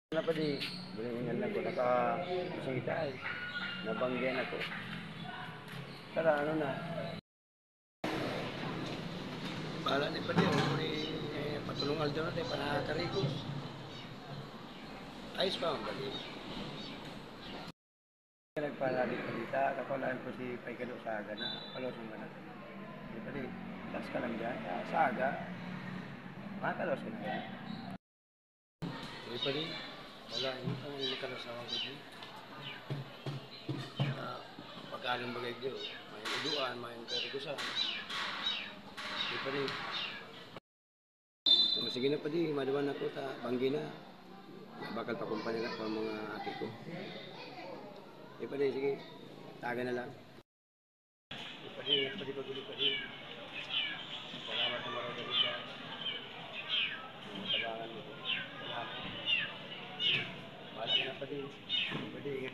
Na pa di, bilingan ako, nakasita ay, nabanggihan ako. Tara, ano na? Bahala ni pa di, ako ni patulungan doon natin, panatarikos. Ayos pa ang bali. Nagpalalit pa dita, kapalaan ko si Paikado Saga na, palosong ka na. Di pa di, tas ka lang dyan, Saga, makalos ka na yan. Di pa di, wala, hindi pa nga nakalasawa ko dyan. Pagkaling bagay diyo, may uduan, may karigusan. Di pa rin. Sige na pa di, madawan ako ta, banggi na. Bakal pa kumpanya na pa mga ate ko. Di pa rin, sige. Taga na lang. Di pa rin, paguli pa rin. Salamat na marami ka. Salamat mo. Salamat. Bahala ka na pa di. Di pa di, ingat